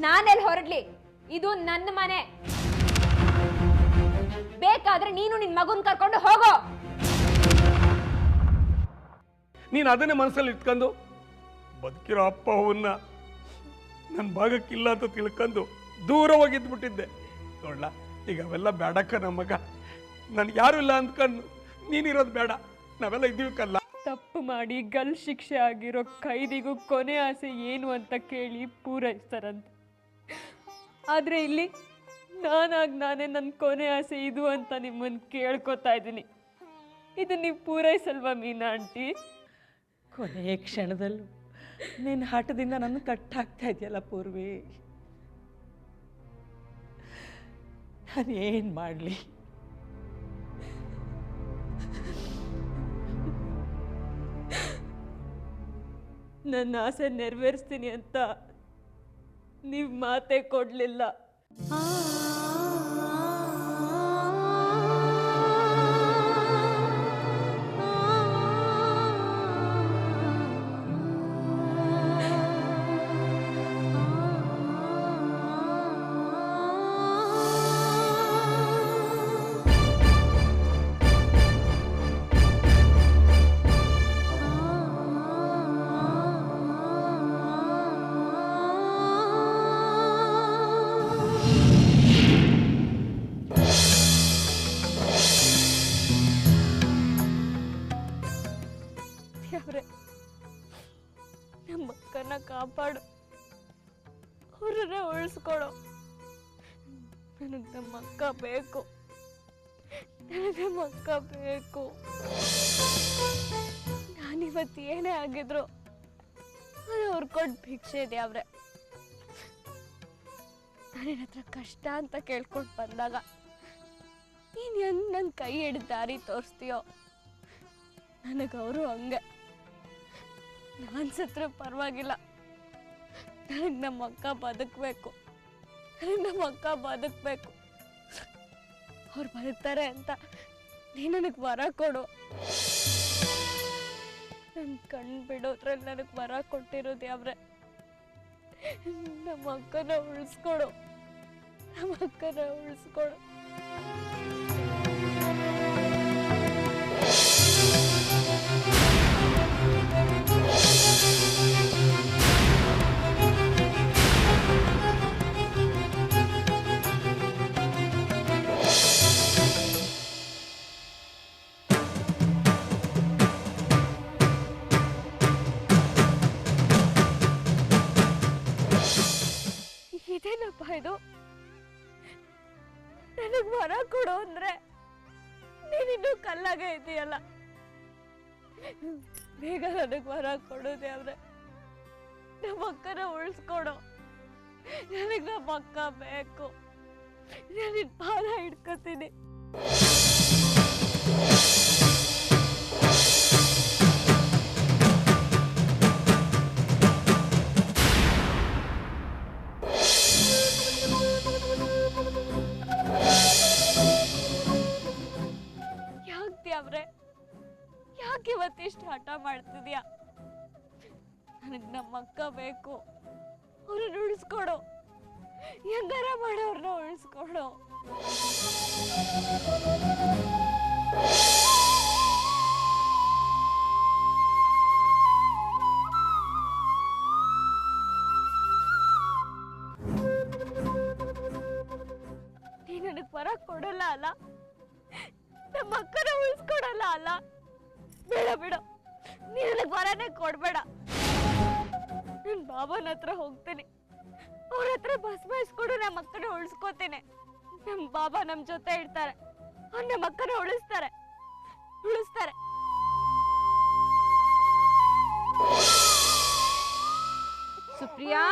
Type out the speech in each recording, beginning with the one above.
ನಾನೆಲ್ಲಿ ಹೊರಡ್ಲಿ? ಇದು ನನ್ನ ಮನೆ. ಬೇಕಾದ್ರೆ ನೀನು ನಿನ್ ಮಗುನ್ ಕರ್ಕೊಂಡು ಹೋಗೋ. ನೀನು ಅದನ್ನೇ ಮನಸ್ಸಲ್ಲಿ ಇಟ್ಕೊಂಡು ಬದುಕಿರೋ ಅಪ್ಪ ಅವನ್ನ ನನ್ನ ಭಾಗಕ್ಕಿಲ್ಲ ಅಂತ ತಿಳ್ಕೊಂಡು ದೂರವಾಗಿದ್ಬಿಟ್ಟಿದ್ದೆ. ನೋಡ್ಲಾ, ಈಗ ಅವೆಲ್ಲ ಬೇಡಕ್ಕ ನಮ್ಮ ಮಗ. ನನ್ಗೆ ಯಾರು ಇಲ್ಲ ಅಂದ್ಕೊಂಡು ನೀನಿರೋದು ಬೇಡ, ನಾವೆಲ್ಲ ಇದ್ದೀವಿ ಕಲ್ಲ. ತಪ್ಪು ಮಾಡಿ ಗಲ್ ಶಿಕ್ಷೆ ಆಗಿರೋ ಕೈದಿಗೂ ಕೊನೆ ಆಸೆ ಏನು ಅಂತ ಕೇಳಿ ಪೂರೈಸ್ತಾರಂತೆ. ಆದರೆ ಇಲ್ಲಿ ನಾನೇ ನನ್ನ ಕೊನೆ ಆಸೆ ಇದು ಅಂತ ನಿಮ್ಮನ್ನು ಕೇಳ್ಕೊತಾ ಇದ್ದೀನಿ. ಇದು ನೀವು ಪೂರೈಸಲ್ವಾ ಮೀನಾ ಆಂಟಿ? ಕೊನೆಯ ಕ್ಷಣದಲ್ಲೂ ನಿನ್ನ ಹಠದಿಂದ ನನ್ನ ಕಟ್ಟಾಗ್ತಾ ಇದೆಯಲ್ಲ ಪೂರ್ವಿ. ನಾನು ಏನು ಮಾಡಲಿ? ನನ್ನ ಆಸೆ ನೆರವೇರಿಸ್ತೀನಿ ಅಂತ ನೀವು ಮಾತೇ ಕೊಡಲಿಲ್ಲ. ನಮ್ಮ ಅಕ್ಕನ ಕಾಪಾಡು, ಅವ್ರನ್ನ ಉಳಿಸ್ಕೊಡು. ನನಗೆ ನಮ್ಮ ಅಕ್ಕ ಬೇಕು, ನನಗೆ ನಮ್ಮ ಅಕ್ಕ ಬೇಕು. ನಾನಿವತ್ತು ಏನೇ ಆಗಿದ್ರು ಅದು ಅವ್ರು ಕೊಟ್ಟು ಭಿಕ್ಷೆ ಇದೆ. ಅವ್ರೆ ನಾನಿನ ಹತ್ರ ಕಷ್ಟ ಅಂತ ಕೇಳ್ಕೊಂಡು ಬಂದಾಗ ನೀನು ಹೆಂಗೆ ನನ್ನ ಕೈ ಹಿಡಿದು ದಾರಿ ತೋರಿಸ್ತೀಯೋ, ನನಗೆ ಅವರು ಹಂಗೆ. ನಾನು ಸತ್ರ ಪರವಾಗಿಲ್ಲ, ನನಗೆ ನಮ್ಮ ಅಕ್ಕ ಬದುಕಬೇಕು, ನನಗೆ ನಮ್ಮ ಅಕ್ಕ ಬದುಕಬೇಕು. ಅವ್ರು ಬದುಕ್ತಾರೆ ಅಂತ ನೀನು ನನಗೆ ವರ ಕೊಡು. ನನ್ನ ಕಣ್ಣು ಬಿಡೋದ್ರಲ್ಲಿ ನನಗೆ ವರ ಕೊಟ್ಟಿರೋದು ಯಾವ್ರೆ? ನಮ್ಮ ಅಕ್ಕನ ಉಳಿಸ್ಕೊಡು, ನಮ್ಮ ಅಕ್ಕನ ಉಳಿಸ್ಕೊಡು. ಇದೇನಪ್ಪ ಇದು? ನನಗೆ ವರ ಕೊಡು ಅಂದ್ರೆ ನೀನಿನ್ನೂ ಕಲ್ಲಾಗೆ ಇದೆಯಲ್ಲ. ಬೇಗ ನನಗೆ ವರ ಕೊಡೋದೇ ಅವ್ರೆ. ನಮ್ಮ ಅಕ್ಕನ ಉಳಿಸ್ಕೊಡು, ನನಗೆ ನಮ್ಮ ಅಕ್ಕ ಬೇಕು. ನಾನು ಪಾದ ಹಿಡ್ಕೊತೀನಿ. ಯಾಕೆ ಇವತ್ತಿಷ್ಟು ಹಠ ಮಾಡ್ತಿದ್ಯಾ? ನನಗೆ ನಮ್ಮ ಅಕ್ಕ ಬೇಕು, ಅವ್ರನ್ನ ಉಳಿಸ್ಕೊಡು. ಹೆಂಗಾರ ಮಾಡೋರ್ನ ಉಳಿಸ್ಕೊಡು. ನೀ ನನಗೆ ವರ ಕೊಡಲ್ಲ ಅಲ್ಲ, ನಮ್ಮ ಅಕ್ಕನ ಉಳಿಸ್ಕೊಡಲ್ಲ ಅಲ್ಲ? ಬೇಡ ಬೇಡ, ನೀ ನನಗೆ ವರನೇ ಕೊಡ್ಬೇಡ. ನನ್ನ ಬಾಬನ ಹತ್ರ ಹೋಗ್ತೀನಿ, ಅವ್ರ ಹತ್ರ ಬಸ್ಮಾಯಿಸ್ಕೊಡು, ನಮ್ಮ ಅಕ್ಕನ ಉಳಿಸ್ಕೋತೀನಿ. ನಮ್ಮ ಬಾಬಾ ನಮ್ಮ ಜೊತೆ ಇರ್ತಾರೆ, ಅವ್ರು ನಮ್ಮ ಅಕ್ಕನ ಉಳಿಸ್ತಾರೆ. ಸುಪ್ರಿಯಾ,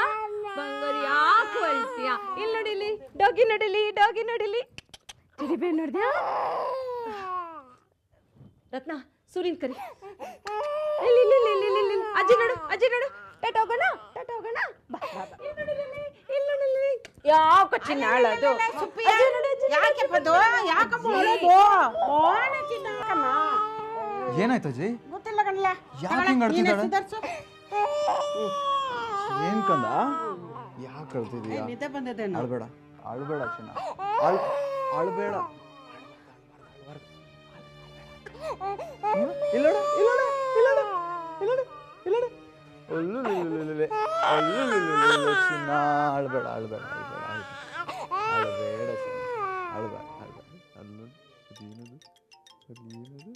ಬಂಗಾರ ಯಾಕೆ ಅಳ್ತೀಯಾ? ಇಲ್ಲಿ ನೋಡಿಲಿ, ಡಾಗಿ ನೋಡಿಲಿ, ಡಾಗಿ ನೋಡಿಲಿ. ಟಿಡಿಬೇರ್ ನೋಡ್ದ್ಯಾ? ರತ್ನ, ಸೂರ್ಯನ್ ಕರಿ. ಇಲ್ಲಿ ಅಜ್ಜಿ ನೋಡು, ಅಜ್ಜಿ ನೋಡು. ಟಾಟ ಹೋಗೋಣ, ಟಾಟ ಹೋಗೋಣ. ಬಾ ಬಾ ಬಾ. ಇಲ್ಲಿ ನೋಡಿಲಿ. ಯಾಕೆ ಚಿನ್ನ ಅಳೋದು? ಏನಾಯ್ತು ಅಜ್ಜಿ? ಯಾಕೆ ಹಿಂಗ್ ಆಡ್ತಿದ್ದಾಳೆ? ಏನ್ ಕಂದ, ಯಾಕೆ ಅಳ್ತಿದೀಯಾ? ನಿದ್ದೆ ಬಂದಿದ್ದೇನು? ಅಳ್ಬೇಡ ಅಳ್ಬೇಡ ಚಿನ್ನ, ಅಳ್ಬೇಡ. ಇಲ್ಲೋಡ ಇಲ್ಲೋಡ ಇಲ್ಲೋಡ ಇಲ್ಲೋಡ ಇಲ್ಲೋಡ ಚಿನ್ನ, ಅಳ್ಬೇಡ ಅಳ್ಬೇಡ ಅಳ್ಬೇಡ ಅಳ್ಬೇಡ ಚಿನ್ನ, ಅಳ್ಬೇಡ ಅಳ್ಬೇಡ. ಅಲ್ಲೂ ಅದೇನದು ಅದೇನದು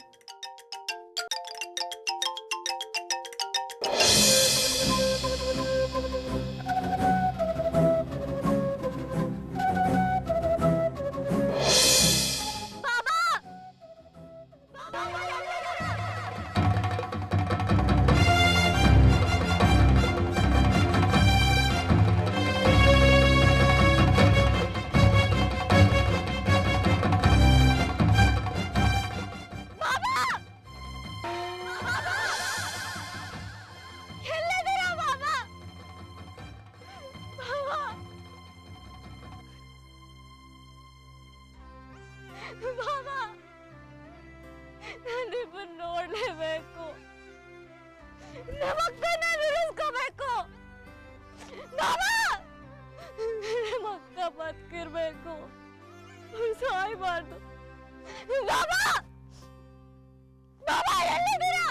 ನಾನಿಬ್ಬರು ನೋಡ್ಲೇಬೇಕು. ನಮ್ಮಕ್ಕನ ಉಳಿಸ್ಕೋಬೇಕು. ನಮ್ಮಕ್ಕ ಬದುಕಿರ್ಬೇಕು, ಸಾಯ್ಬಾರ್ದು. ಬಾಬಾ ಬಾಬಾ ಎಲ್ಲಿದ್ದೀರಾ?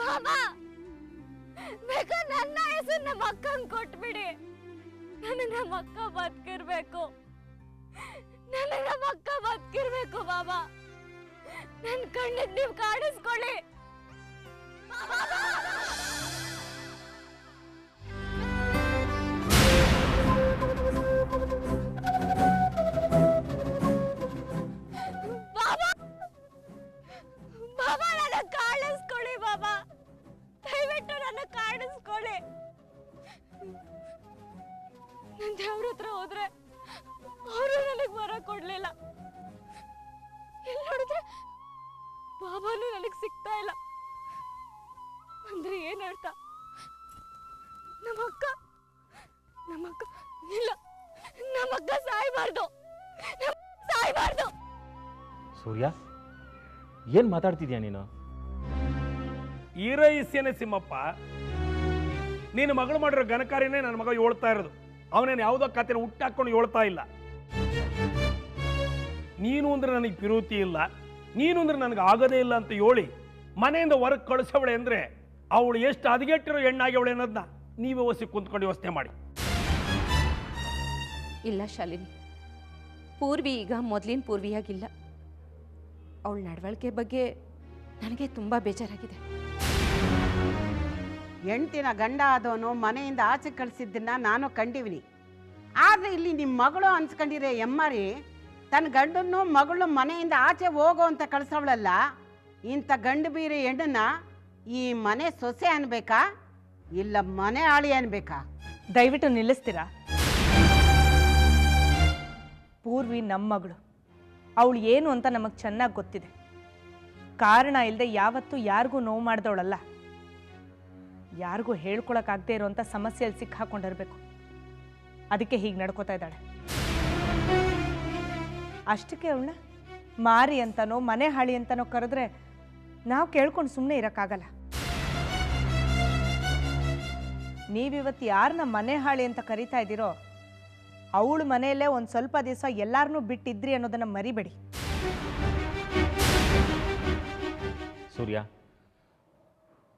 ಬಾಬಾ ಬೇಕಾ ನನ್ನ ಹೆಸರು ನಮ್ಮ ಅಕ್ಕಂಗ್ ಕೊಟ್ಬಿಡಿ. ನನಗೆ ನಮ್ಮ ಅಕ್ಕ ಬದುಕಿರ್ಬೇಕು. ನನಗೆ ನಮ್ಮ ಅಕ್ಕ ಬದುಕಿರ್ಬೇಕು ಬಾಬಾ. ನನ್ನ ಕಣ್ಣಿಗೆ ನೀವು ಕಾಣಿಸ್ಕೊಳ್ಳಿ. ಬಾಬಾ ಬಾಬಾ ನನ್ನ ಕಾಣಿಸ್ಕೊಳ್ಳಿ ಬಾಬಾ, ದಯವಿಟ್ಟು ನನ್ನ ಕಾಣಿಸ್ಕೊಳ್ಳಿ. ನನ್ನ ದೇವ್ರ ಹತ್ರ ಹೋದ್ರೆ ಅವರು ನನಗೆ ವರ ಕೊಡ್ಲಿಲ್ಲ. ಎಲ್ಲಿ ನೋಡಿದ್ರೆ ಬಾಬಾನು ನನಗೆ ಸಿಗ್ತಾ ಇಲ್ಲ. ಅಂದ್ರೆ ಏನ್ ಅರ್ಥ? ನಮ್ಮಕ್ಕ ಇಲ್ಲ, ನಮ್ಮಕ್ಕ ಸಾಯ್ಬಾರ್ದು, ಸಾಯ್ಬಾರ್ದು. ಸೂರ್ಯ, ಏನ್ ಮಾತಾಡ್ತಿದ್ಯಾ ನೀನು? ಈರೈಸ್ಯನೇ ಸಿಮ್ಮಪ್ಪ, ನೀನು ಮಗಳು ಮಾಡಿರೋ ಘನಕಾರ್ಯನೇ ನನ್ನ ಮಗ ಹೇಳ್ತಾ ಇರೋದು. ಅವನೇನು ಯಾವುದೋ ಕತೆನ ಹುಟ್ಟಾಕೊಂಡು ಹೇಳ್ತಾ ಇಲ್ಲ. ನೀನು ಅಂದ್ರೆ ನನಗೆ ಪಿರುತಿ ಇಲ್ಲ, ನೀನು ಅಂದ್ರೆ ನನಗೆ ಆಗದೇ ಇಲ್ಲ ಅಂತ ಹೇಳಿ ಮನೆಯಿಂದ ಹೊರಗೆ ಕಳಿಸವಳೆ ಅಂದ್ರೆ ಅವಳು ಎಷ್ಟು ಹದಗೆಟ್ಟಿರೋ ಹೆಣ್ಣಾಗ್ಯವಳೆ ಅನ್ನೋದನ್ನ ನೀವೇ ಹೊಸಿ ಕುಂತ್ಕೊಂಡು ಯೋಚನೆ ಮಾಡಿ. ಇಲ್ಲ ಶಾಲಿನಿ, ಪೂರ್ವಿ ಈಗ ಮೊದಲಿನ ಪೂರ್ವಿಯಾಗಿಲ್ಲ. ಅವಳ ನಡವಳಿಕೆ ಬಗ್ಗೆ ನನಗೆ ತುಂಬ ಬೇಜಾರಾಗಿದೆ. ಹೆಂಡ್ತಿನ ಗಂಡ ಆದವನು ಮನೆಯಿಂದ ಆಚೆ ಕಳಿಸಿದ್ದನ್ನ ನಾನು ಕಂಡಿವ್ನಿ. ಆದರೆ ಇಲ್ಲಿ ನಿಮ್ಮ ಮಗಳು ಅನ್ಸ್ಕೊಂಡಿರೇ ಎಮ್ಮಾರಿ ತನ್ನ ಗಂಡನ್ನು ಮಗಳು ಮನೆಯಿಂದ ಆಚೆ ಹೋಗೋ ಅಂತ ಕಳಿಸವಳಲ್ಲ. ಇಂಥ ಗಂಡು ಬೀರಿ ಹೆಣ್ಣನ್ನ ಈ ಮನೆ ಸೊಸೆ ಅನ್ಬೇಕಾ ಇಲ್ಲ ಮನೆ ಆಳಿ ಅನ್ಬೇಕಾ? ದಯವಿಟ್ಟು ನಿಲ್ಲಿಸ್ತೀರಾ? ಪೂರ್ವಿ ನಮ್ಮ ಮಗಳು, ಅವಳು ಏನು ಅಂತ ನಮಗೆ ಚೆನ್ನಾಗಿ ಗೊತ್ತಿದೆ. ಕಾರಣ ಇಲ್ಲದೆ ಯಾವತ್ತೂ ಯಾರಿಗೂ ನೋವು ಮಾಡ್ದವಳಲ್ಲ. ಯಾರಿಗೂ ಹೇಳ್ಕೊಳಕ್ಕಾಗದೇ ಇರೋಂಥ ಸಮಸ್ಯೆಯಲ್ಲಿ ಸಿಕ್ಕಾಕೊಂಡಿರ್ಬೇಕು. ಅದಕ್ಕೆ ಹೀಗೆ ನಡ್ಕೋತಾ ಇದ್ದಾಳೆ. ಅಷ್ಟಕ್ಕೆ ಅವಳನ್ನ ಮಾರಿ ಅಂತನೋ ಮನೆ ಹಾಳಿ ಅಂತನೋ ಕರೆದ್ರೆ ನಾವು ಕೇಳ್ಕೊಂಡು ಸುಮ್ಮನೆ ಇರೋಕ್ಕಾಗಲ್ಲ. ನೀವಿವತ್ತು ಯಾರನ್ನ ಮನೆ ಹಾಳಿ ಅಂತ ಕರಿತಾ ಇದ್ದೀರೋ ಅವಳು ಮನೆಯಲ್ಲೇ ಒಂದು ಸ್ವಲ್ಪ ದಿವಸ ಎಲ್ಲಾರನ್ನೂ ಬಿಟ್ಟಿದ್ರಿ ಅನ್ನೋದನ್ನ ಮರಿಬೇಡಿ. ಸೂರ್ಯ,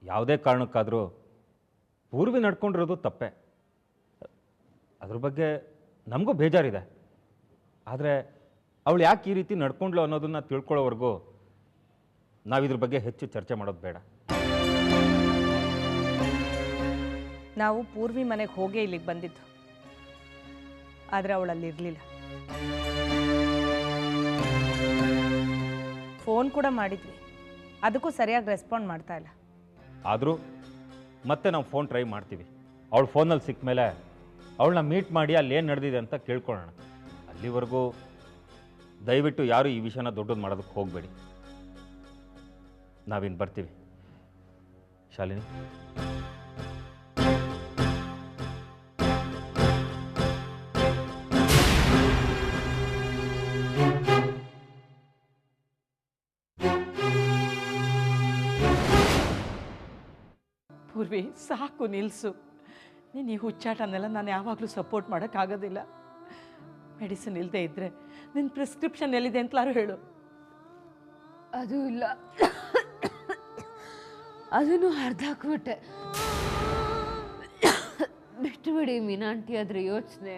ಯಾವುದೇ ಕಾರಣಕ್ಕಾದರೂ ಪೂರ್ವಿ ನಡ್ಕೊಂಡಿರೋದು ತಪ್ಪೆ. ಅದ್ರ ಬಗ್ಗೆ ನಮಗೂ ಬೇಜಾರಿದೆ. ಆದರೆ ಅವಳು ಯಾಕೆ ಈ ರೀತಿ ನಡ್ಕೊಂಡ್ಲು ಅನ್ನೋದನ್ನು ತಿಳ್ಕೊಳ್ಳೋವರೆಗೂ ನಾವಿದ್ರ ಬಗ್ಗೆ ಹೆಚ್ಚು ಚರ್ಚೆ ಮಾಡೋದು ಬೇಡ. ನಾವು ಪೂರ್ವಿ ಮನೆಗೆ ಹೋಗೇ ಇಲ್ಲಿಗೆ ಬಂದಿದ್ದು, ಆದರೆ ಅವಳಲ್ಲಿ ಇರಲಿಲ್ಲ. ಫೋನ್ ಕೂಡ ಮಾಡಿದ್ವಿ, ಅದಕ್ಕೂ ಸರಿಯಾಗಿ ರೆಸ್ಪಾಂಡ್ ಮಾಡ್ತಾ ಇಲ್ಲ. ಆದರೂ ಮತ್ತೆ ನಾವು ಫೋನ್ ಟ್ರೈ ಮಾಡ್ತೀವಿ. ಅವಳು ಫೋನಲ್ಲಿ ಸಿಕ್ಕ ಮೇಲೆ ಅವಳನ್ನ ಮೀಟ್ ಮಾಡಿ ಅಲ್ಲಿ ಏನು ನಡೆದಿದೆ ಅಂತ ಕೇಳ್ಕೊಳ್ಳೋಣ. ಅಲ್ಲಿವರೆಗೂ ದಯವಿಟ್ಟು ಯಾರು ಈ ವಿಷಯನ ದೊಡ್ಡದು ಮಾಡೋದಕ್ಕೆ ಹೋಗಬೇಡಿ. ನಾವಿನ್ನು ಬರ್ತೀವಿ. ಶಾಲಿನಿ, ಪೂರ್ವಿ ಸಾಕು ನಿಲ್ಲಿಸು. ನೀನು ಈ ಹುಚ್ಚಾಟನೆಲ್ಲ ನಾನು ಯಾವಾಗಲೂ ಸಪೋರ್ಟ್ ಮಾಡೋಕ್ಕಾಗೋದಿಲ್ಲ. ಮೆಡಿಸಿನ್ ಇಲ್ಲದೆ ಇದ್ದರೆ ನಿನ್ನ ಪ್ರಿಸ್ಕ್ರಿಪ್ಷನ್ ಎಲ್ಲಿದೆ ಅಂತಲಾರು ಹೇಳು. ಅದು ಇಲ್ಲ, ಅದನ್ನು ಹರಿದಾಕ್ಬಿಟ್ಟೆ. ಬಿಟ್ಟು ಬಿಡಿ ಮೀನಾಂಟಿ, ಅದ್ರ ಯೋಚನೆ